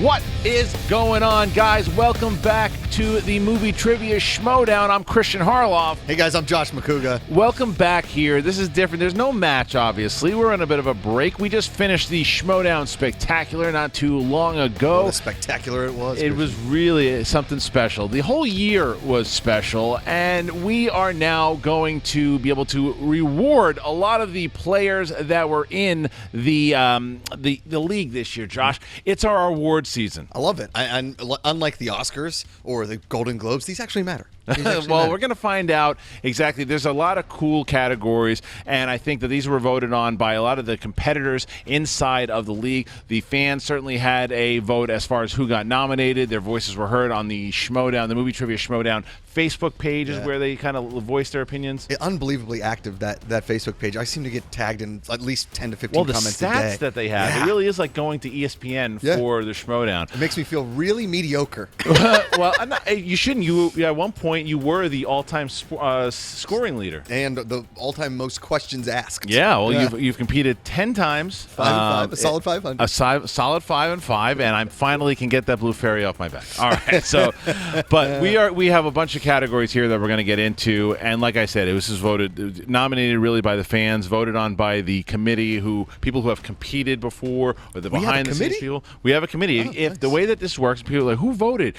What is going on, guys? Welcome back to the Movie Trivia Schmoedown. I'm Kristian Harloff. Hey, guys, I'm Josh Macuga. Welcome back here. This is different. There's no match, obviously. We're on a bit of a break. We just finished the Schmoedown Spectacular not too long ago. What a spectacular it was. It was really something special. The whole year was special, and we are now going to be able to reward a lot of the players that were in the league this year, Josh. It's our award season. I love it. Unlike the Oscars or the Golden Globes, these actually matter. Well, we're going to find out exactly. There's a lot of cool categories, and I think that these were voted on by a lot of the competitors inside of the league. The fans certainly had a vote as far as who got nominated. Their voices were heard on the Schmoedown, the Movie Trivia Schmoedown Facebook pages where they kind of voice their opinions. Unbelievably active, that Facebook page. I seem to get tagged in at least 10 to 15 comments a day. Well, the stats that they have, it really is like going to ESPN for the Schmoedown. It makes me feel really mediocre. Well, you shouldn't. At one point, you were the all-time scoring leader. And the all-time most questions asked. Yeah, well, you've competed 10 times. 5 and 5, a solid 500. A solid 5 and 5, and I finally can get that blue fairy off my back. All right, so, but we have a bunch of categories here that we're going to get into, and like I said, it was just nominated really by the fans, voted on by the committee, people who have competed before, or the behind-the-scenes people. We have a committee. If the way that this works, people are like, who voted?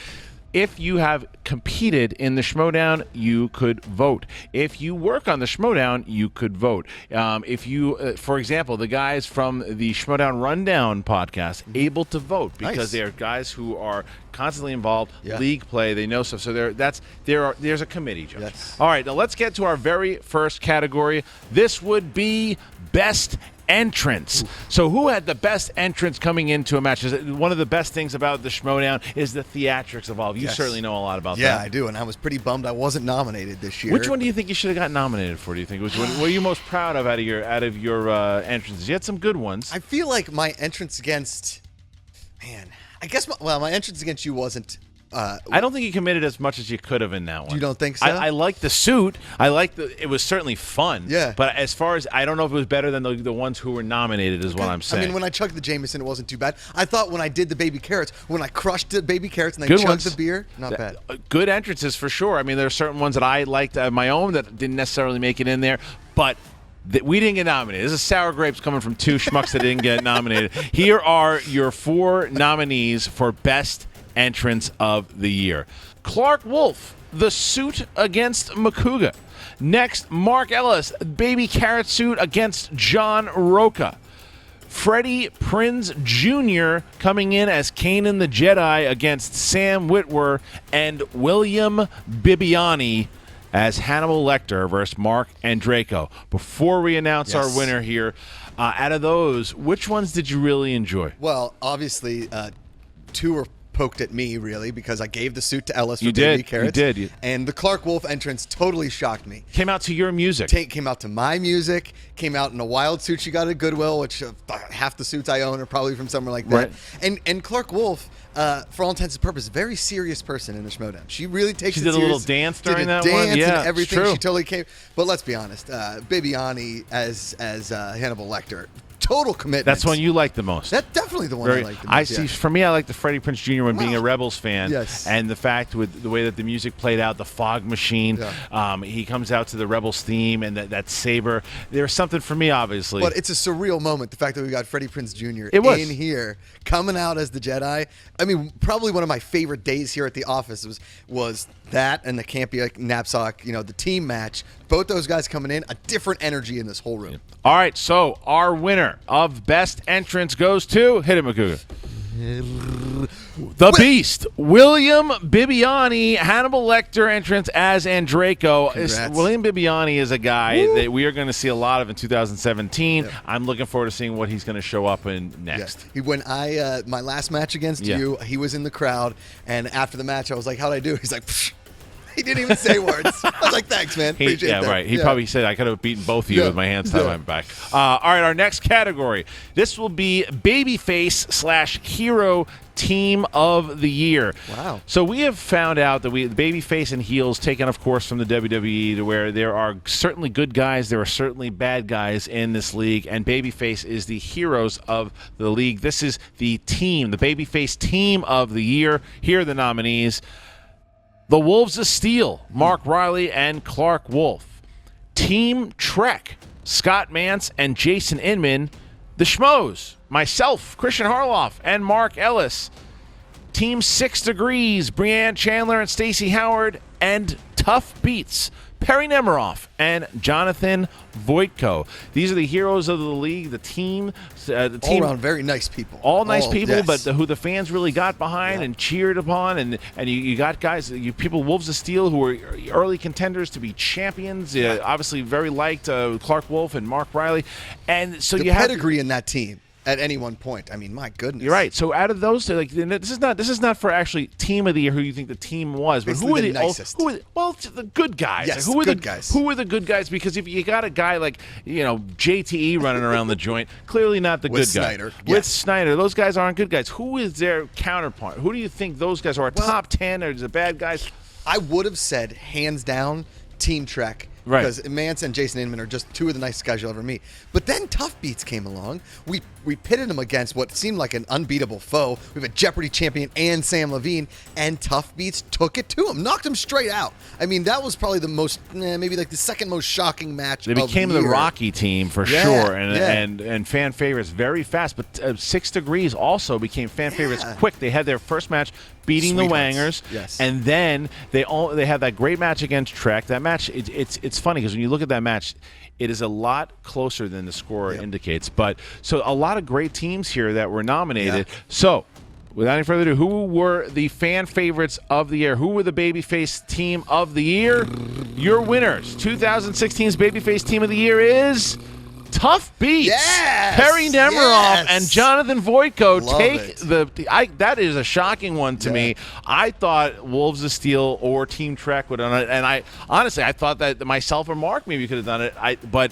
If you have competed in the Schmoedown, you could vote. If you work on the Schmoedown, you could vote. If you, for example, the guys from the Schmoedown Rundown podcast, able to vote because they are guys who are constantly involved, league play, they know stuff. So there's a committee, Josh. Yes. All right, now let's get to our very first category. This would be Best Entrance. So who had the best entrance coming into a match? One of the best things about the Schmoedown is the theatrics involved. You certainly know a lot about that. Yeah, I do, and I was pretty bummed I wasn't nominated this year. Which one do you think you should have got nominated for, do you think? What are you most proud of out of your entrances? You had some good ones. I feel like my entrance against, my entrance against you wasn't. I don't think you committed as much as you could have in that one. You don't think so? I like the suit. It was certainly fun. Yeah. But as far as, I don't know if it was better than the ones who were nominated is what I'm saying. I mean, when I chugged the Jameson, it wasn't too bad. I thought when I did the baby carrots, when I crushed the baby carrots and then chugged the beer, not bad. Good entrances for sure. I mean, there are certain ones that I liked of my own that didn't necessarily make it in there, but we didn't get nominated. This is sour grapes coming from two schmucks that didn't get nominated. Here are your 4 nominees for Best Entrance of the Year. Clark Wolf, the suit against Macuga. Next, Mark Ellis, baby carrot suit against John Roca. Freddie Prinze Jr. coming in as Kanan the Jedi against Sam Witwer, and William Bibbiani as Hannibal Lecter versus Mark Andreyko. Before we announce our winner here, out of those, which ones did you really enjoy? Well, obviously, 2 were poked at me, really, because I gave the suit to Ellis for baby carrots. You did. And the Clark Wolf entrance totally shocked me. Came out to your music. Came out to my music. Came out in a wild suit she got at Goodwill, which half the suits I own are probably from somewhere like that. Right. And Clark Wolf, for all intents and purposes, very serious person in the Schmoedown. She really takes it serious. She did a little dance during that one. Dance Yeah, and everything. it's true. She totally came. But let's be honest, Bibbiani as Hannibal Lecter. Total commitment. That's one you like the most. That's definitely the one I like the most. For me, I like the Freddie Prinze Jr. one, being a Rebels fan. Yes. And the fact with the way that the music played out, the fog machine, he comes out to the Rebels theme and that saber. There's something for me, obviously. But it's a surreal moment, the fact that we got Freddie Prinze Jr. in here, coming out as the Jedi. I mean, probably one of my favorite days here at the office was that and the Campy Knapsack, the team match. Both those guys coming in, a different energy in this whole room. All right, so our winner of Best Entrance goes to, hit it, Macuga. The Beast, William Bibbiani, Hannibal Lecter entrance as Andreyko. William Bibbiani is a guy that we are going to see a lot of in 2017. I'm looking forward to seeing what he's going to show up in next. When my last match against you, he was in the crowd, and after the match, I was like, "How'd I do?" He's like, "Psh." He didn't even say words. I was like, thanks, man. Appreciate that. Right. He probably said, I could have beaten both of you with my hands tied behind my back. All right, our next category. This will be babyface/hero team of the year. Wow. So we have found out that babyface and heels, taken, of course, from the WWE, to where there are certainly good guys, there are certainly bad guys in this league, and babyface is the heroes of the league. This is the team, the babyface team of the year. Here are the nominees. The Wolves of Steel, Mark Riley and Clark Wolf. Team Trek, Scott Mance and Jason Inman. The Schmoes, myself, Kristian Harloff, and Mark Ellis. Team 6 Degrees, Breanne Chandler and Stacey Howard. And Tough Beats, Perry Nemiroff and Jonathan Voitko. These are the heroes of the league, the team. All around very nice people. All nice people, yes. But who the fans really got behind and cheered upon. And you got guys, people, Wolves of Steel, who were early contenders to be champions. Obviously very liked Clark Wolf and Mark Riley. And so the you have pedigree in that team. At any one point, I mean, my goodness. You're right. So out of those, like, this is not for actually team of the year who you think the team was, but who are the nicest? The good guys. Yes, who are good guys. Who are the good guys? Because if you got a guy like JTE running around the joint, clearly not the good guy. With Snyder, those guys aren't good guys. Who is their counterpart? Who do you think those guys are? Top 10 or the bad guys? I would have said hands down Team Trek. Right. Because Mance and Jason Inman are just two of the nicest guys you'll ever meet. But then Tough Beats came along. We pitted them against what seemed like an unbeatable foe. We have a Jeopardy champion and Sam Levine, and Tough Beats took it to him, knocked him straight out. I mean, that was probably the most, maybe like the second most shocking match. They became the Rocky team for sure, and fan favorites very fast. But 6 Degrees also became fan favorites quick. They had their first match beating the Wangers, and then they had that great match against Trek. That match, it's funny because when you look at that match, it is a lot closer than the score indicates. But so a lot of great teams here that were nominated. So without any further ado, who were the fan favorites of the year? Who were the babyface team of the year? Your winners. 2016's babyface team of the year is Tough Beats. Yes! Perry Nemiroff and Jonathan Voitko Love take that is a shocking one to me. I thought Wolves of Steel or Team Trek would have done it, and I honestly thought that myself or Mark maybe could have done it. But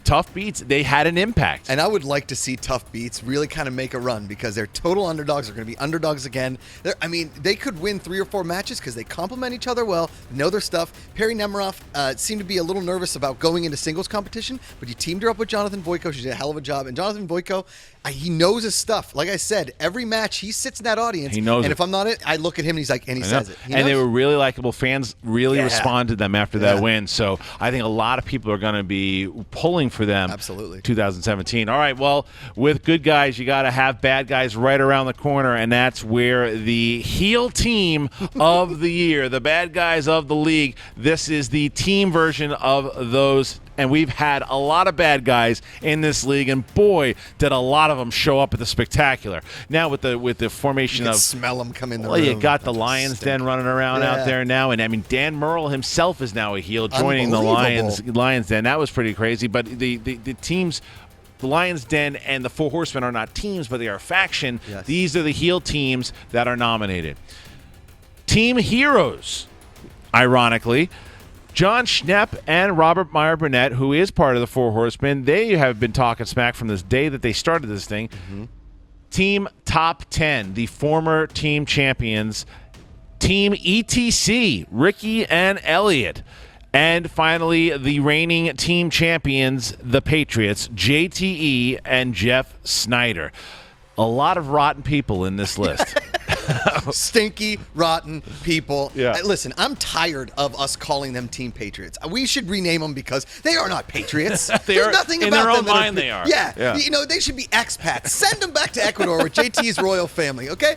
Tough Beats, they had an impact. And I would like to see Tough Beats really kind of make a run because they're total underdogs. They're going to be underdogs again. They could win 3 or 4 matches because they complement each other well, know their stuff. Perry Nemiroff seemed to be a little nervous about going into singles competition, but you teamed her up with Jonathan Voitko. She did a hell of a job. And Jonathan Voitko, he knows his stuff. Like I said, every match he sits in that audience. He knows and if I'm not it, I look at him and he's like, and he says it. And they were really likable. Fans really responded to them after that win. So I think a lot of people are going to be pulling for them. Absolutely. 2017. All right, well, with good guys, you got to have bad guys right around the corner, and that's where the heel team of the year, the bad guys of the league, this is the team version of those. And we've had a lot of bad guys in this league, and boy, did a lot of them show up at the Spectacular. Now with the formation you can of smell them come in the room. Well, you got the Lions Den running around out there now, and I mean Dan Murrell himself is now a heel, joining the Lions Den. That was pretty crazy. But the teams, the Lions Den and the Four Horsemen are not teams, but they are a faction. Yes. These are the heel teams that are nominated. Team heroes, ironically. John Schnepp and Robert Meyer Burnett, who is part of the Four Horsemen, they have been talking smack from this day that they started this thing. Team Top 10, the former team champions. Team ETC, Ricky and Elliott. And finally, the reigning team champions, the Patriots, JTE and Jeff Snyder. A lot of rotten people in this list. Stinky, rotten people. Yeah. Listen, I'm tired of us calling them Team Patriots. We should rename them because they are not patriots. There's nothing in about their own them mind. They are. Yeah. You know, they should be expats. Send them back to Ecuador with JT's royal family. Okay.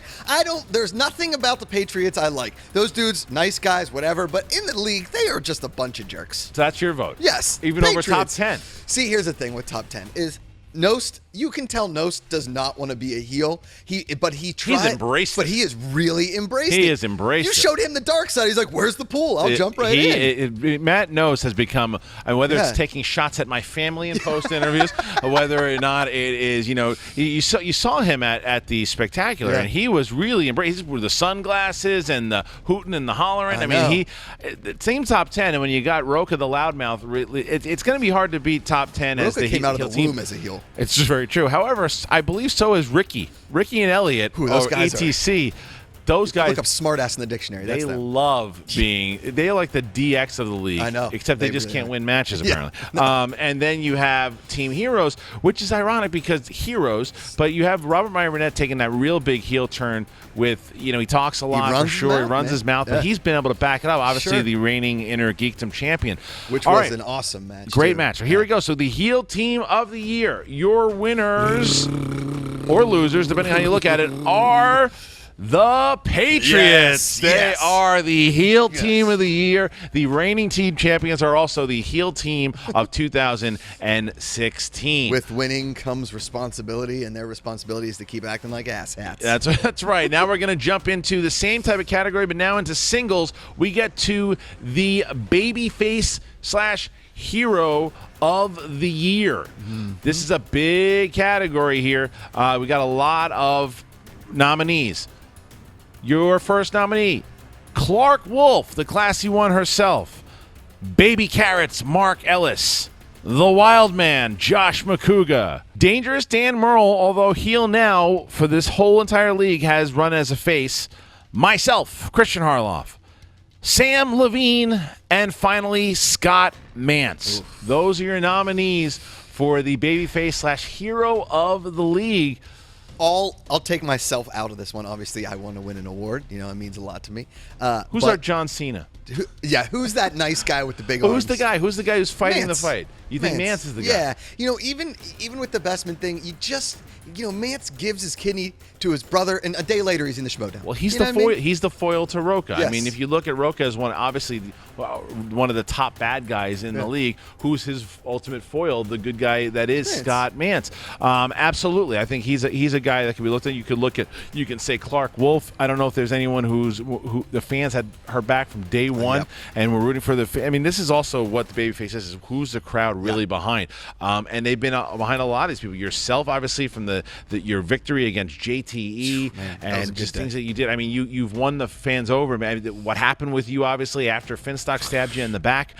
There's nothing about the Patriots I like. Those dudes, nice guys, whatever. But in the league, they are just a bunch of jerks. So that's your vote. Yes. Even Patriots. Over top 10. See, here's the thing with top 10 is Nost, you can tell Nost does not want to be a heel. But he tried. He's embraced but it. he has really embraced it. He has embraced You it. showed him the dark side. He's like, "Where's the pool? I'll jump right in." Matt Nost has become, whether it's taking shots at my family in post interviews, or whether or not it is, you saw him at the Spectacular, and he was really embraced with the sunglasses and the hooting and the hollering. I mean, same top 10, and when you got Roca the loudmouth, it's going to be hard to beat top 10 as the Roca came out of the team. womb as a heel. It's just very true. However, I believe so is Ricky and Elliott, those or guys ETC. Those guys look up smartass in the dictionary. They love being. They're like the DX of the league. I know. Except they just can't win matches apparently. And then you have Team Heroes, which is ironic because Heroes. But you have Robert Meyer Burnett taking that real big heel turn with. He talks a lot for sure. He runs his mouth, but he's been able to back it up. Obviously, the reigning Inner Geekdom champion, which was an awesome match. Great match. So here we go. So the heel team of the year, your winners or losers, depending on how you look at it, are the Patriots. They are the heel team of the year. The reigning team champions are also the heel team of 2016. With winning comes responsibility, and their responsibility is to keep acting like asshats. That's right. Now we're going to jump into the same type of category, but now into singles. We get to the babyface / hero of the year. This is a big category here. We got a lot of nominees. Your first nominee, Clark Wolf, the classy one herself. Baby Carrots, Mark Ellis. The Wild Man, Josh Macuga. Dangerous Dan Merle, although heel now for this whole entire league, has run as a face. Myself, Kristian Harloff. Sam Levine, and finally, Scott Mance. Oof. Those are your nominees for the babyface / hero of the league. I'll take myself out of this one. Obviously, I want to win an award. It means a lot to me. Who's our John Cena? Who's that nice guy with the big arms? Who's the guy? Who's the guy who's fighting the fight? You think Mance is the guy? Yeah. Even with the Bestman thing, Mance gives his kidney to his brother, and a day later he's in the Schmoedown. Well, he's the foil. He's the foil to Roca. Yes. I mean, if you look at Roca as one of the top bad guys in the league, who's his ultimate foil? The good guy that is Scott Mance. Absolutely, I think he's a guy that can be looked at. You can say Clark Wolf. I don't know if there's anyone who the fans had her back from day one, and we're rooting for the. I mean, this is also what the babyface is who's the crowd really behind, and they've been behind a lot of these people. Yourself, obviously, from your victory against JTE and just things that you did. I mean, you've won the fans over. Man, what happened with you, obviously, after Finstock stabbed you in the back.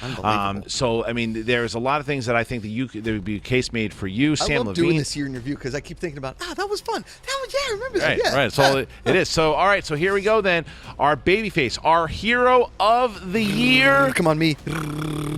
So I mean, there's a lot of things that I think that there would be a case made for you, Sam Levine. I love doing this year in review because I keep thinking about that was fun. I remember that. Right. That's all it is. So all right, so here we go then. Our babyface, our hero of the year. Come on, me.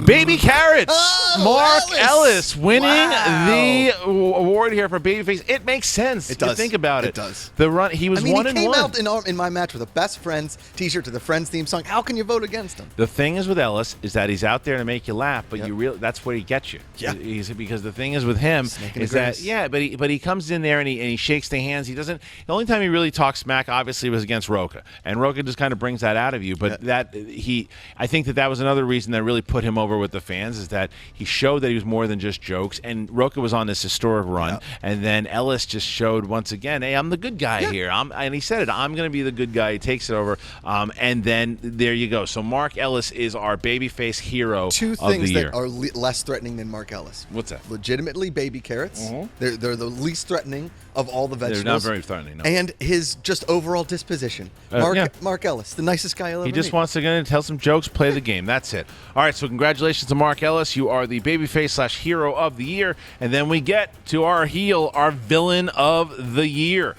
Baby Carrots. Mark Ellis winning the award here for babyface. It makes sense. It does. You think about it. It does. The run. He was 1-1. He came out in my match with a Best Friends T-shirt to the Friends theme song. How can you vote against him? The thing is with Ellis is that he's out there to make you laugh, but that's where he gets you. Yeah. Because the thing is with him is that but he comes in there and he shakes the hands. He doesn't. The only time he really talks smack, obviously, was against Roca, and Roca just kind of brings that out of you. But I think that was another reason that really put him over with the fans is that he showed that he was more than just jokes. And Roca was on this historic run, and then Ellis just showed once again, hey, I'm the good guy here. And he said it. I'm going to be the good guy. He takes it over, and then there you go. So Mark Ellis is our babyface hero of the year. Two things that are less threatening than Mark Ellis. What's that? Legitimately, baby carrots. They're the least threatening of all the vegetables. They're not very threatening. No. And his just overall disposition. Mark Ellis, the nicest guy I'll ever meet. He just wants to tell some jokes, play the game. That's it. All right, so congratulations to Mark Ellis. You are the babyface / hero of the year. And then we get to our heel, our villain of the year.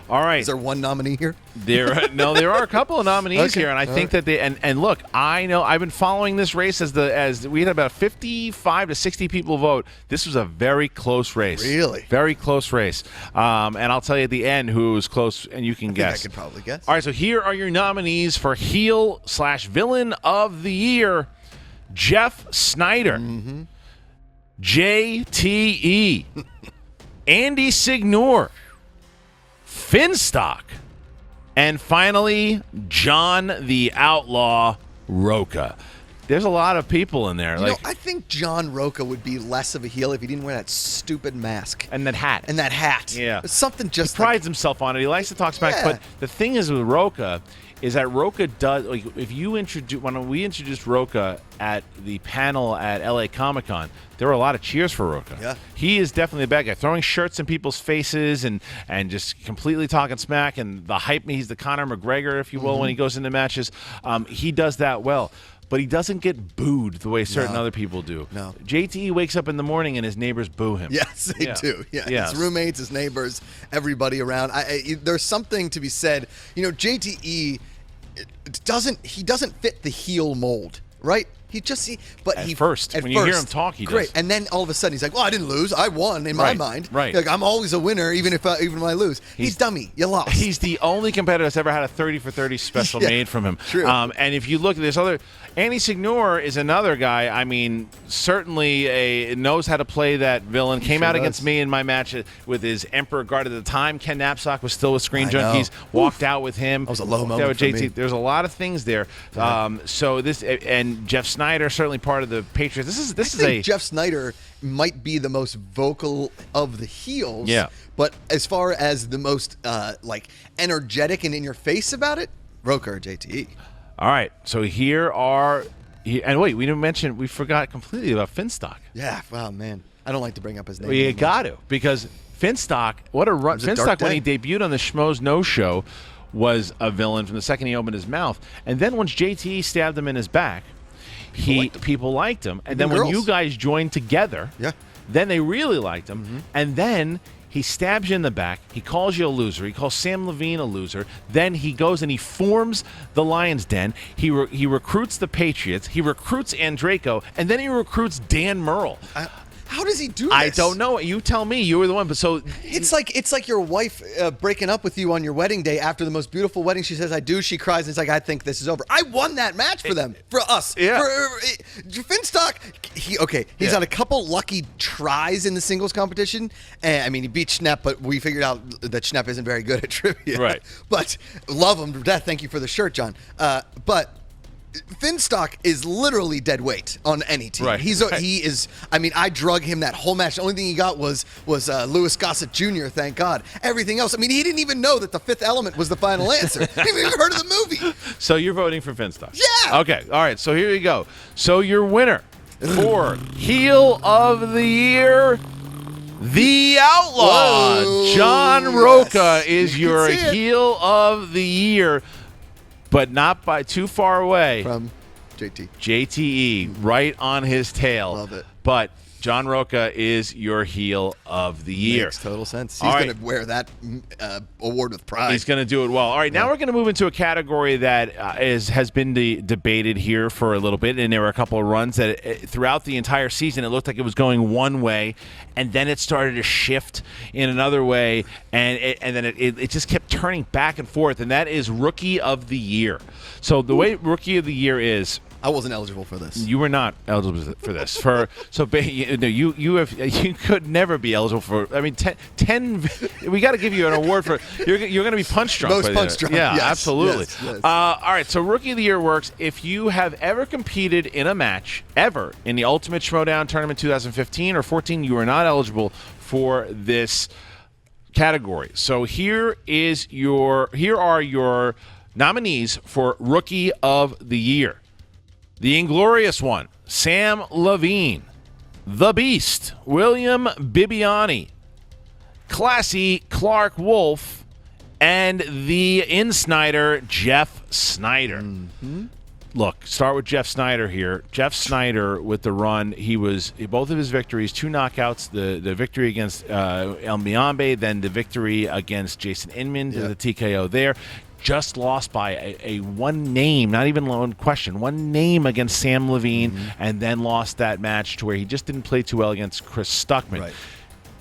All right. Is there one nominee here? There are a couple of nominees here, and I think that and look, I know I've been following this race as we had about 55 to 60 people vote. This was a very close race. Really? Very close race. And I'll tell you at the end who was close, and you can guess. I could probably guess. All right, so here are your nominees for heel / villain of the year. Jeff Snyder. JTE. Andy Signor. Finstock, and finally, John the Outlaw Roca. there's a lot of people in there. I think John Roca would be less of a heel if he didn't wear that stupid mask. And that hat. Yeah. It's something just he prides himself on it. He likes to talk smack. But the thing is with Roca is that Roca does, if you when we introduced Roca at the panel at LA Comic-Con, there were a lot of cheers for Roca. Yeah. He is definitely a bad guy, throwing shirts in people's faces and just completely talking smack, and the hype. He's the Conor McGregor, if you will, when he goes into matches. He does that well. But he doesn't get booed the way certain other people do. No. JTE wakes up in the morning and his neighbors boo him. Yes, they do. Yeah. His roommates, his neighbors, everybody around. There's something to be said. JTE doesn't fit the heel mold, right? When you hear him talk, he does. And then all of a sudden he's like, "Well, I didn't lose. I won in my mind. Right. Like, I'm always a winner, even when I lose." He's dummy. You lost. He's the only competitor that's ever had a 30 for 30 special made from him. True. And if you look at this other, Andy Signor is another guy. I mean, certainly knows how to play that villain. Came out against me in my match with his Emperor guard at the time. Ken Knapsack was still with Screen Junkies. Walked out with him. That was a low moment for me. There's a lot of things there. So this and Jeff Snyder, certainly part of the Patriots. I think Jeff Snyder might be the most vocal of the heels. Yeah. But as far as the most energetic and in your face about it, Roca or JTE. All right. So and wait, we forgot completely about Finstock. Yeah. Wow, man. I don't like to bring up his name. Well, you got to, because Finstock, what a run. Finstock, when he debuted on the Schmoes No Show, was a villain from the second he opened his mouth. And then once JTE stabbed him in his back, people liked him. And then when you guys joined together, then they really liked him. Mm-hmm. And then he stabs you in the back. He calls you a loser. He calls Sam Levine a loser. Then he goes and he forms the Lion's Den. He recruits the Patriots. He recruits Andraco. And then he recruits Dan Murrell. How does he do this? I don't know. You tell me. You were the one. But so it's like your wife breaking up with you on your wedding day after the most beautiful wedding. She says, "I do." She cries, and it's like, "I think this is over." I won that match for them, for us. Yeah. Finstock. He's had a couple lucky tries in the singles competition, and I mean, he beat Schnepp, but we figured out that Schnepp isn't very good at trivia. Right. But love him to death. Thank you for the shirt, John. But Finstock is literally dead weight on any team. Right. He is. I mean, I drug him that whole match. The only thing he got was Louis Gossett Jr. Thank God. Everything else. I mean, he didn't even know that The Fifth Element was the final answer. He didn't even heard of the movie. So you're voting for Finstock? Yeah. Okay. All right. So here you go. So your winner for Heel of the Year, The Outlaw. Whoa, John Roca is You your can see it. Heel of the Year, but not by too far away. From JT. JTE, right on his tail. Love it. But John Roca is your Heel of the Year. Makes total sense. He's going to wear that award with pride. He's going to do it well. All right, now we're going to move into a category that has been debated here for a little bit, and there were a couple of runs that throughout the entire season it looked like it was going one way, and then it started to shift in another way, and then it just kept turning back and forth, and that is Rookie of the Year. So the way Rookie of the Year is, I wasn't eligible for this. you were not eligible for this. You could never be eligible for. I mean, 10 we got to give you an award for. You're going to be punch drunk. Most punch drunk. Yeah, yes, absolutely. Yes. All right. So Rookie of the Year works if you have ever competed in a match ever in the Ultimate Schmoedown Tournament 2015 or 14. You are not eligible for this category. So here are your nominees for Rookie of the Year. The Inglorious One, Sam Levine. The Beast, William Bibiani. Classy, Clark Wolf. And the In-Snyder, Jeff Snyder. Mm-hmm. Look, start with Jeff Snyder here. Jeff Snyder with the run, both of his victories, 2 knockouts, the victory against El Miambe, then the victory against Jason Inman, the TKO there. Just lost by a one name, not even one question, one name against Sam Levine, and then lost that match to where he just didn't play too well against Chris Stuckman. Right.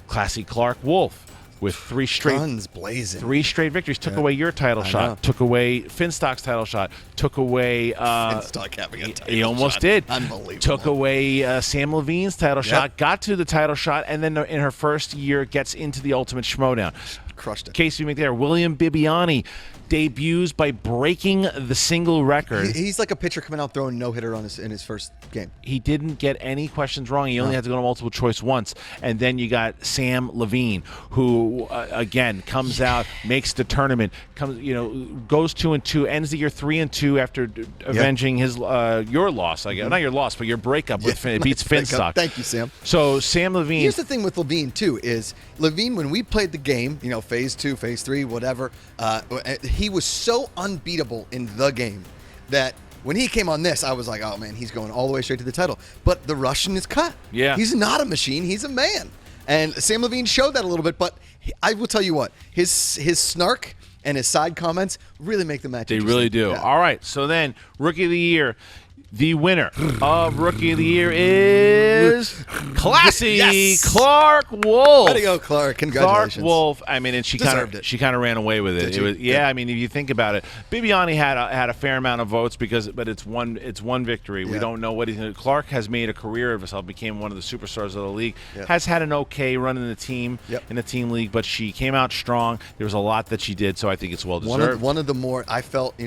Classy Clark Wolf with 3 straight guns blazing. 3 straight victories. Took away your title shot. Took away Finstock's title shot. Took away Finstock having a title shot. He almost did. Unbelievable. Took away Sam Levine's title shot. Got to the title shot, and then in her first year gets into the Ultimate Schmoedown. Crushed it. Casey McNair, William Bibiani. debuts by breaking the single record. He's like a pitcher coming out throwing no-hitter in his first game. He didn't get any questions wrong. He only had to go to multiple choice once. And then you got Sam Levine, who again comes out, makes the tournament, goes 2-2, ends the year 3-2 after avenging his your loss. I guess not your loss, but your breakup with beats Finstock. Thank you, Sam. So Sam Levine. Here's the thing with Levine too is Levine, when we played the game, phase 2, phase 3, whatever, he was so unbeatable in the game that when he came on this, I was like, oh man, he's going all the way straight to the title. But the Russian is cut. Yeah. He's not a machine. He's a man. And Sam Levine showed that a little bit. But I will tell you what, his snark and his side comments really make the match They interesting. really do. Yeah. All right. So then, Rookie of the Year. The winner of Rookie of the Year is classy Clark Wolf. Way to go, Clark. Congratulations. Clark Wolf. I mean, and she kind of ran away with it. I mean, if you think about it, Bibiani had a fair amount of votes but it's one victory. We don't know what he's going to do. Clark has made a career of himself, became one of the superstars of the league. Has had an okay run in the team in the team league, but she came out strong. There was a lot that she did, so I think it's well deserved. One of the more I felt,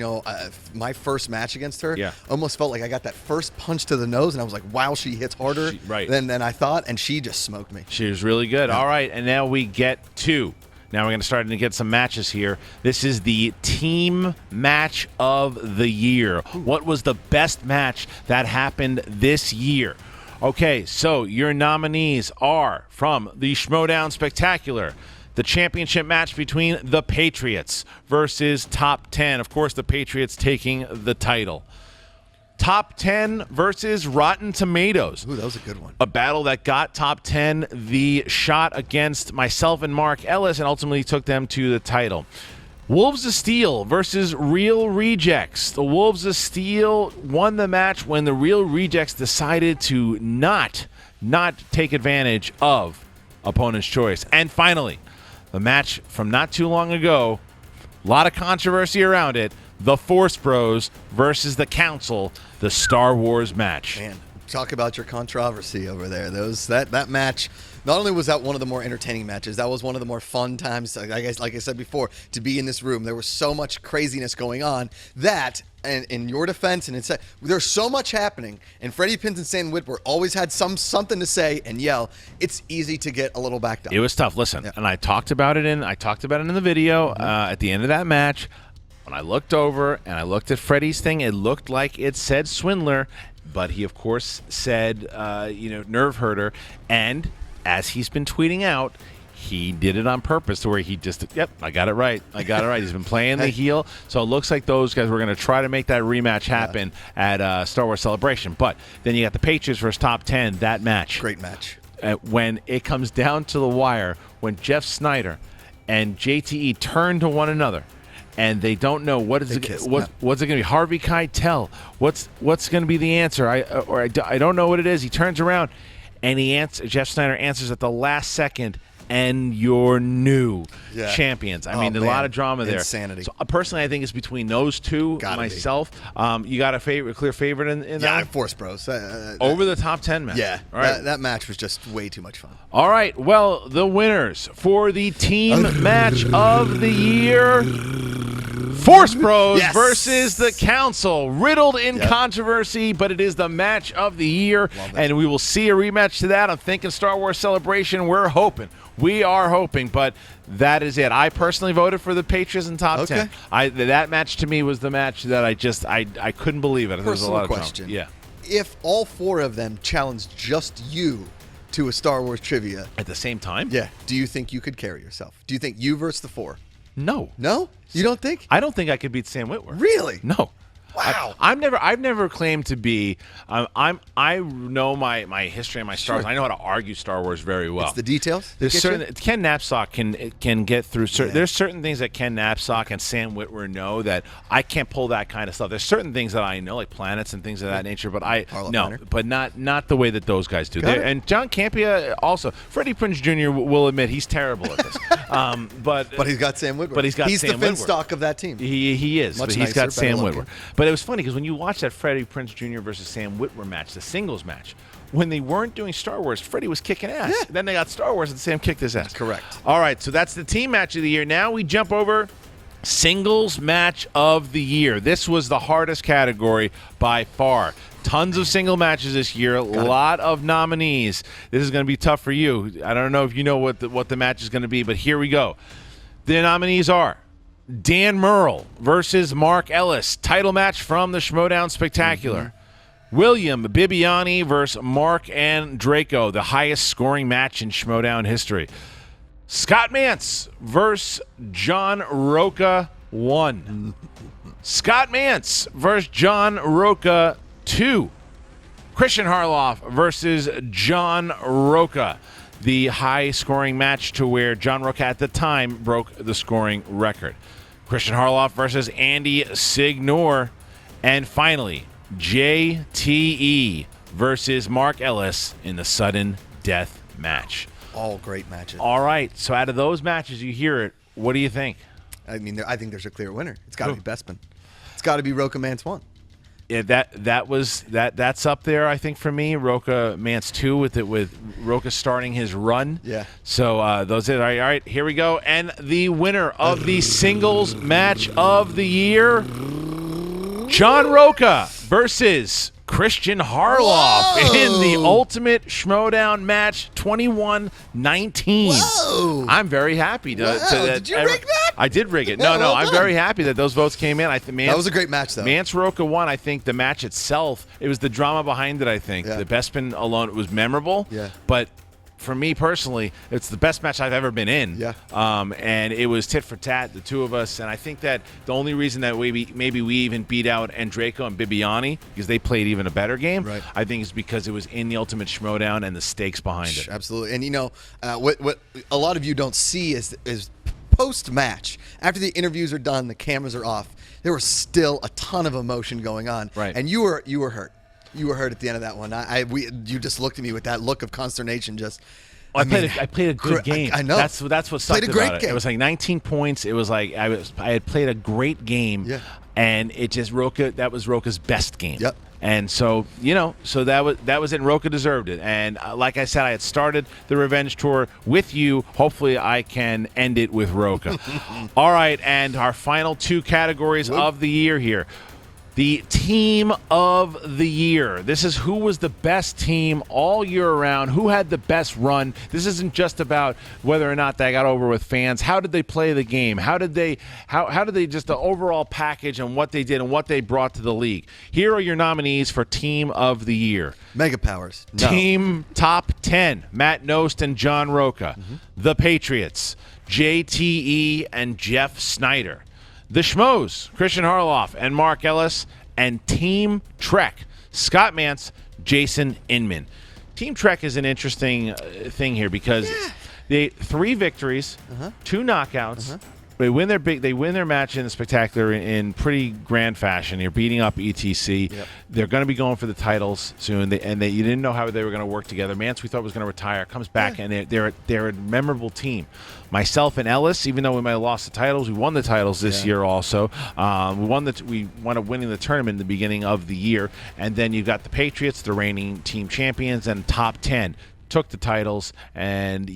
my first match against her, almost felt like I got that first punch to the nose, and I was like, wow, she hits harder than I thought, and she just smoked me. She was really good. All right, and now we get to. Now we're going to start to get some matches here. This is the team match of the year. What was the best match that happened this year? Okay, so your nominees are from the Schmoedown Spectacular. The championship match between the Patriots versus Top 10. Of course, the Patriots taking the title. Top 10 versus Rotten Tomatoes. Ooh, that was a good one. A battle that got Top 10 the shot against myself and Mark Ellis and ultimately took them to the title. Wolves of Steel versus Real Rejects. The Wolves of Steel won the match when the Real Rejects decided to not take advantage of opponent's choice. And finally, the match from not too long ago, a lot of controversy around it, the Force Bros versus the Council, the Star Wars match. Man, talk about your controversy over there. That match, not only was that one of the more entertaining matches, that was one of the more fun times, like I said before, to be in this room. There was so much craziness going on that, and in your defense, and there's so much happening, and Freddie Prinze and Sam Witwer always had something to say and yell. It's easy to get a little backed up. It was tough. Listen, and I talked about it in the video at the end of that match. When I looked over and I looked at Freddie's thing, it looked like it said Swindler, but he, of course, said, nerve herder. And as he's been tweeting out, he did it on purpose to where he just, I got it right. He's been playing the heel. So it looks like those guys were going to try to make that rematch happen at Star Wars Celebration. But then you got the Patriots versus Top 10, that match. Great match. When it comes down to the wire, when Jeff Snyder and JTE turn to one another, and they don't know what's it going to be. Harvey Keitel, what's going to be the answer? I don't know what it is. He turns around, and Jeff Snyder answers at the last second, and your new champions. I mean, a lot of drama there. Insanity. So personally, I think it's between those two. Myself, you got a clear favorite in that? Force Bros. Over the Top 10 match. Yeah, right. That match was just way too much fun. All right, well, the winners for the team match of the year. Force Bros versus the Council, riddled in controversy, but it is the match of the year, and we will see a rematch to that. I'm thinking Star Wars Celebration. We are hoping, but that is it. I personally voted for the Patriots in Top 10. That match to me was the match that I couldn't believe it. There was a lot of question. Yeah. If all four of them challenged just you to a Star Wars trivia at the same time, do you think you could carry yourself? Do you think you versus the four? No. No? You don't think? I don't think I could beat Sam Witwer. Really? No. Wow. I've never claimed to be. I know my history and my Star Wars. I know how to argue Star Wars very well. It's the details. There's Ken Knapsack can get through. There's certain things that Ken Knapsack and Sam Witwer know that I can't pull that kind of stuff. There's certain things that I know, like planets and things of that nature, but but not the way that those guys do. And John Campea also. Freddie Prinze Jr. will admit he's terrible at this. But he's got Sam Witwer. He's the Finstock of that team. He is. Much but he's got Sam Witwer. But it was funny because when you watch that Freddie Prinze Jr. versus Sam Witwer match, the singles match, when they weren't doing Star Wars, Freddie was kicking ass. Yeah. Then they got Star Wars and Sam kicked his ass. Correct. All right, so that's the team match of the year. Now we jump over Singles match of the year. This was the hardest category by far. Tons of single matches this year. A lot of nominees. This is going to be tough for you. I don't know if you know what the match is going to be, but here we go. The nominees are Dan Murrell versus Mark Ellis. Title match from the Schmoedown Spectacular. William Bibbiani versus Mark and Draco, the highest scoring match in Schmoedown history. Scott Mance versus John Roca 1. Scott Mance versus John Roca 2. Kristian Harloff versus John Roca, the high-scoring match to where John Roca at the time broke the scoring record. Kristian Harloff versus Andy Signor. And finally, JTE versus Mark Ellis in the sudden death match. All great matches. All right. So out of those matches, you hear it. What do you think? I mean, I think there's a clear winner. It's got to be Bestman. It's got to be Roca Mance 1. Yeah, that's up there. I think for me, Roca Mance 2 with Roca starting his run. Yeah. So those are all right. Here we go, and the winner of the singles match of the year, John Roca versus Kristian Harloff in the Ultimate Schmoedown match 21-19. Whoa. I'm very happy Did you rig that? I did rig it. Yeah, No, well I'm done. very happy that those votes came in. That was a great match, though. Mance Roca won. I think the match itself, it was the drama behind it, I think. Yeah. The Bestman alone, it was memorable. Yeah. But for me personally, it's the best match I've ever been in. Yeah. And it was tit for tat, the two of us. And I think that the only reason that maybe we even beat out Draco and Bibbiani, because they played even a better game, right, I think is because it was in the Ultimate Schmoedown and the stakes behind it. Absolutely. And, you know, what a lot of you don't see is post-match, after the interviews are done, the cameras are off, there was still a ton of emotion going on. Right. And you were hurt. You were hurt at the end of that one. You just looked at me with that look of consternation. I played a good game. I know. That's what sucked Played a great about it. game. It was like 19 points. It was like I had played a great game. Yeah. And it just that was Roca's best game. Yep. And so, that was it, and Roca deserved it. And like I said, I had started the revenge tour with you. Hopefully I can end it with Roca. All right, and our final two categories of the year here. The team of the year. This is who was the best team all year around, who had the best run. This isn't just about whether or not they got over with fans. How did they play the game? How did they just the overall package and what they did and what they brought to the league? Here are your nominees for team of the year. Mega Powers. No. Team top 10, Matt Nost and John Roca. The Patriots, JTE and Jeff Snyder. The Schmoes, Kristian Harloff and Mark Ellis. And Team Trek, Scott Mance, Jason Inman. Team Trek is an interesting thing here because they 3 victories, 2 knockouts. They win their match in the Spectacular in pretty grand fashion. You're beating up ETC. Yep. They're going to be going for the titles soon. You didn't know how they were going to work together. Mance, we thought was going to retire, comes back, and they're a memorable team. Myself and Ellis, even though we might have lost the titles, we won the titles this year also. We wound up winning the tournament in the beginning of the year. And then you've got the Patriots, the reigning team champions, and top 10. Took the titles and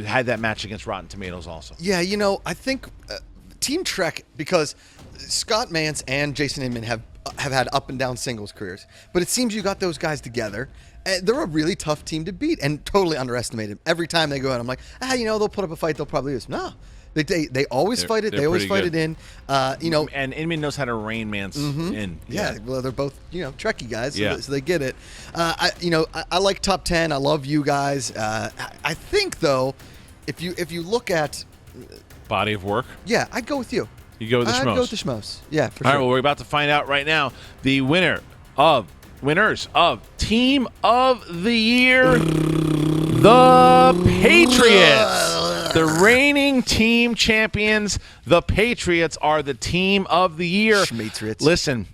had that match against Rotten Tomatoes also. Yeah, I think Team Trek, because Scott Mance and Jason Inman have had up and down singles careers, but it seems you got those guys together. They're a really tough team to beat and totally underestimated. Every time they go out, I'm like, they'll put up a fight, they'll probably lose. No. They always fight it. They always fight it in. And Inman knows how to rein Mance in. Yeah, well, they're both Trekkie guys, so they get it. I like top 10. I love you guys. I think though, if you look at Body of work, I'd go with you. You go with the Schmoes. I'd go with the Schmoes. Yeah, for All sure. right, well, we're about to find out right now the winners of Team of the Year, the Patriots. The reigning team champions, the Patriots, are the team of the year. Schmatriots. Listen,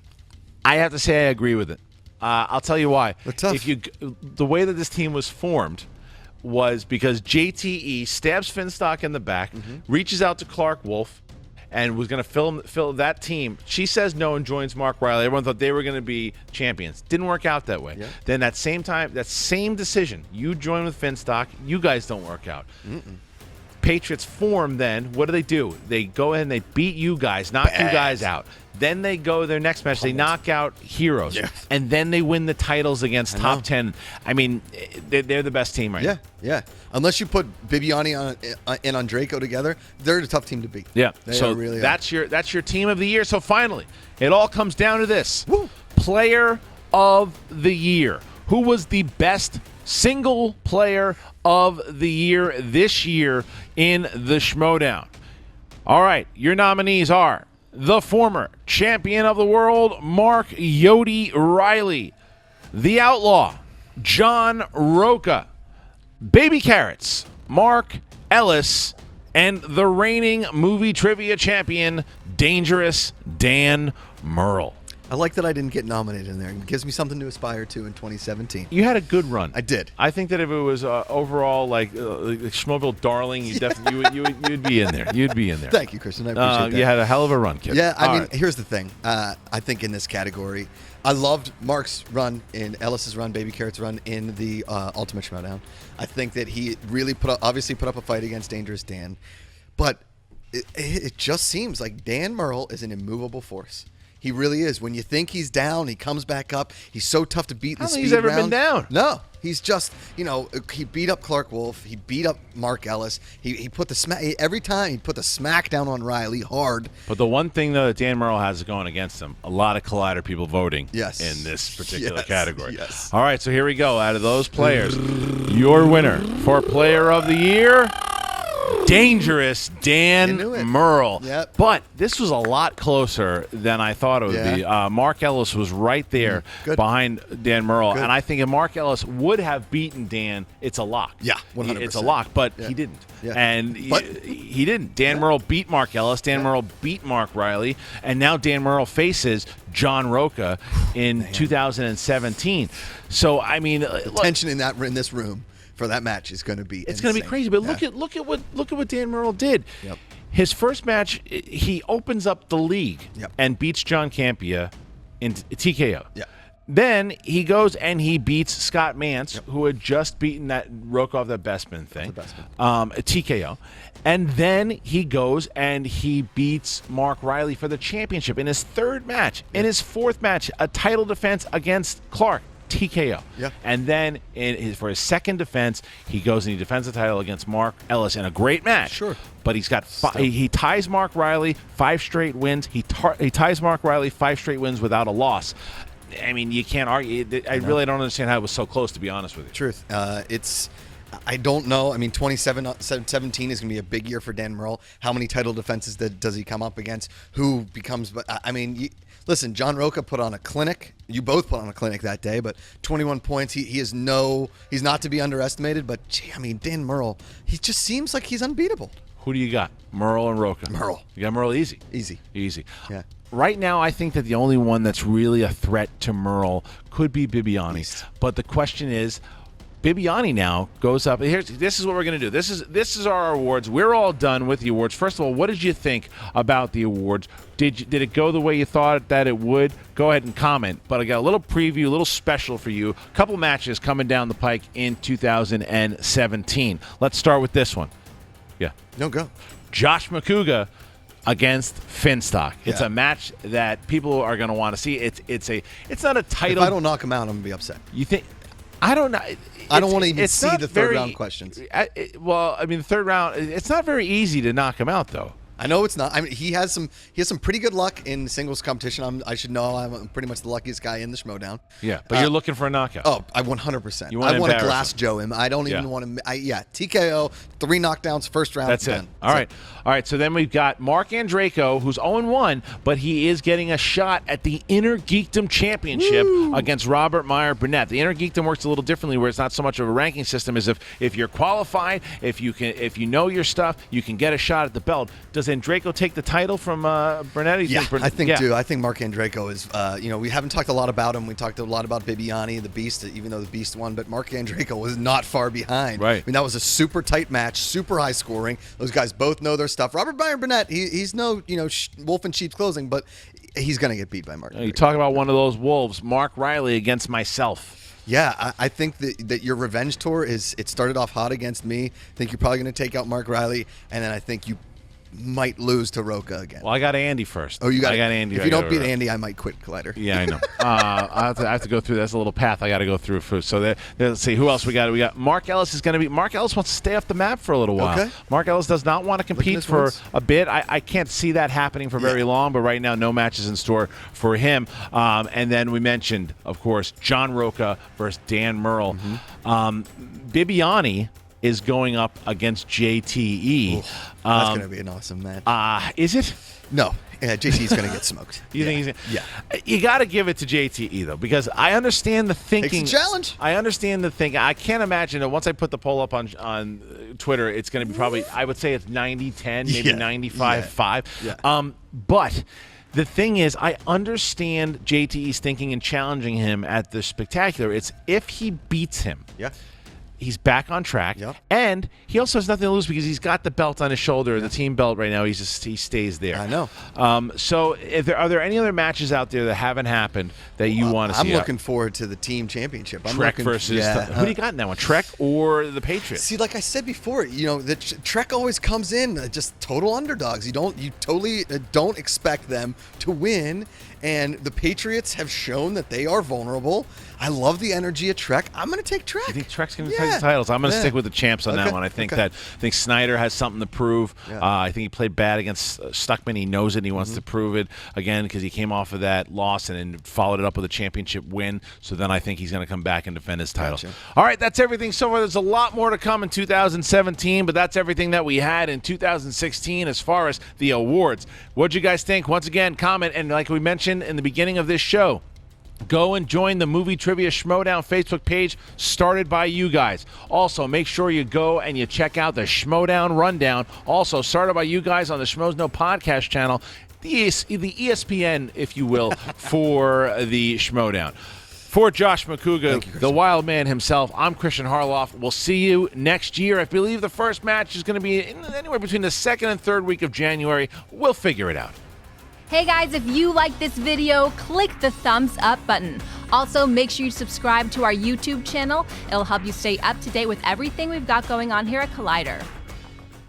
I have to say I agree with it. I'll tell you why. They're tough. The way that this team was formed was because JTE stabs Finstock in the back, reaches out to Clark Wolf, and was going to fill that team. She says no and joins Mark Riley. Everyone thought they were going to be champions. Didn't work out that way. Yeah. Then that same decision, you join with Finstock. You guys don't work out. Patriots form then, what do? They go ahead and they beat you guys, knock you guys out. Then they go their next match. They knock out Heroes. Yeah. And then they win the titles against top 10. I mean, they're the best team right now. Yeah. Unless you put Bibiani and Andrejko together, they're a tough team to beat. Yeah. They so really that's your team of the year. So finally, it all comes down to this. Woo. Player of the year. Who was the best single player of the year this year in the Schmoedown? All right, your nominees are the former champion of the world, Mark Yodi Riley, the outlaw, John Roca, Baby Carrots, Mark Ellis, and the reigning movie trivia champion, Dangerous Dan Murrell. I like that I didn't get nominated in there. It gives me something to aspire to in 2017. You had a good run. I did. I think that if it was overall like Schmoeville darling, you definitely you'd be in there. You'd be in there. Thank you, Kristian. I appreciate that. You had a hell of a run, kid. Yeah, I mean, here's the thing. I think in this category, I loved Mark's run in Ellis's run, Baby Carrot's run in the Ultimate Schmoedown. I think that he really obviously put up a fight against Dangerous Dan, but it just seems like Dan Murrell is an immovable force. He really is. When you think he's down, he comes back up. He's so tough to beat in the speed round. He's ever been down. No. He's just, he beat up Clark Wolf. He beat up Mark Ellis. He put the smack, every time he put the smack down on Riley hard. But the one thing, though, that Dan Murrell has going against him, a lot of Collider people voting in this particular category. Yes. All right, so here we go. Out of those players, your winner for Player of the Year, Dangerous Dan Murrell. Yep. But this was a lot closer than I thought it would be. Mark Ellis was right there behind Dan Murrell. And I think if Mark Ellis would have beaten Dan, it's a lock. Yeah, 100%. It's a lock, but he didn't. Yeah. And he didn't. Dan Murrell beat Mark Ellis. Dan Murrell beat Mark Riley. And now Dan Murrell faces John Roca in 2017. So, I mean, the tension in this room for that match is going to be going to be crazy. But look at what Dan Murrell did. Yep. His first match, he opens up the league and beats John Campia in TKO. Yeah. Then he goes and he beats Scott Mance, who had just beaten that Rokov, that Bestman thing, TKO. And then he goes and he beats Mark Riley for the championship in his third match. In his fourth match, a title defense against Clark. TKO. Yeah. And then for his second defense, he goes and he defends the title against Mark Ellis in a great match. Sure. But he's got he ties Mark Riley 5 straight wins. He ties Mark Riley 5 straight wins without a loss. I mean, you can't argue. I really don't understand how it was so close, to be honest with you. Truth. I don't know. I mean, 2017 is going to be a big year for Dan Murrell. How many title defenses does he come up against? Who becomes? I mean, listen, John Roca put on a clinic. You both put on a clinic that day, but 21 points. He's not to be underestimated. But gee, I mean, Dan Murrell, he just seems like he's unbeatable. Who do you got? Murrell and Roca. Murrell. You got Murrell easy. Easy. Yeah. Right now, I think that the only one that's really a threat to Murrell could be Bibiani. But the question is, Bibiani now goes up. This is what we're going to do. This is our awards. We're all done with the awards. First of all, what did you think about the awards? Did it go the way you thought that it would? Go ahead and comment. But I got a little preview, a little special for you. A couple matches coming down the pike in 2017. Let's start with this one. Yeah. No, go. Josh Macuga against Finstock. It's a match that people are going to want to see. It's not a title. If I don't knock him out, I'm going to be upset. You think? I don't know. I don't want to even see the third round questions. Well, I mean, the third round, it's not very easy to knock him out, though. I know it's not. I mean, he has some pretty good luck in singles competition. I should know. I'm pretty much the luckiest guy in the Schmoedown. Yeah, but you're looking for a knockout. Oh, I 100%. I want to glass Joe him. I don't even want to. TKO, 3 knockdowns, first round. That's it. All right. So then we've got Mark Andrejko, who's 0-1, but he is getting a shot at the Inner Geekdom Championship against Robert Meyer Burnett. The Inner Geekdom works a little differently, where it's not so much of a ranking system as if you're qualified, if you know your stuff, you can get a shot at the belt. Does Andrejko take the title from Burnett? I think Mark Andrejko is, we haven't talked a lot about him. We talked a lot about Bibiani, the Beast, even though the Beast won, but Mark Andrejko was not far behind. Right. I mean, that was a super tight match, super high scoring. Those guys both know their stuff. Robert Meyer Burnett, he's no, wolf in sheep's clothing, but he's going to get beat by Mark Andrejko. You talk about one of those wolves, Mark Riley against myself. Yeah, I think that your revenge tour it started off hot against me. I think you're probably going to take out Mark Riley, and then I think you might lose to Roca again. Well, I got Andy first. Oh, I got Andy. If you don't beat Andy, I might quit Collider. Yeah, I know. I have to go through. That's a little path I got to go through. So let's see who else we got. We got Mark Ellis is going to be. Mark Ellis wants to stay off the map for a little while. Okay. Mark Ellis does not want to compete for a bit. I can't see that happening for very long. But right now, no matches in store for him. And then we mentioned, of course, John Roca versus Dan Murrell. Bibiani is going up against JTE. Ooh, that's going to be an awesome match. Is it? No. Yeah, JTE's going to get smoked. You think he's gonna, Yeah. You got to give it to JTE, though, because I understand the thinking. It's a challenge. I understand the thinking. I can't imagine that once I put the poll up on Twitter, it's going to be probably, I would say it's 90-10, maybe 95-5. Yeah. But the thing is, I understand JTE's thinking and challenging him at the Spectacular. It's if he beats him. Yeah. He's back on track, and he also has nothing to lose because he's got the belt on his shoulder, the team belt right now. He stays there. I know. So, are there any other matches out there that haven't happened that you want to see? I'm looking forward to the team championship. Trek versus who do you got in that one? Trek or the Patriots? See, like I said before, the Trek always comes in just total underdogs. You totally don't expect them to win. And the Patriots have shown that they are vulnerable. I love the energy of Trek. I'm going to take Trek. You think Trek's going to take the titles? I'm going to stick with the champs on that one. I think Snyder has something to prove. I think he played bad against Stuckman. He knows it, and he wants to prove it again because he came off of that loss and then followed it up with a championship win. So then I think he's going to come back and defend his title. Gotcha. All right, that's everything so far. There's a lot more to come in 2017, but that's everything that we had in 2016 as far as the awards. What'd you guys think? Once again, comment, and like we mentioned in the beginning of this show, go and join the Movie Trivia Schmoedown Facebook page started by you guys. Also, make sure you go and you check out the Schmoedown Rundown, also started by you guys on the Schmoes Know podcast channel, the ESPN, if you will, for the Schmoedown. For Josh Macuga, the wild man himself, I'm Kristian Harloff. We'll see you next year. I believe the first match is going to be anywhere between the second and third week of January. We'll figure it out. Hey guys, if you like this video, click the thumbs up button. Also, make sure you subscribe to our YouTube channel. It'll help you stay up to date with everything we've got going on here at Collider.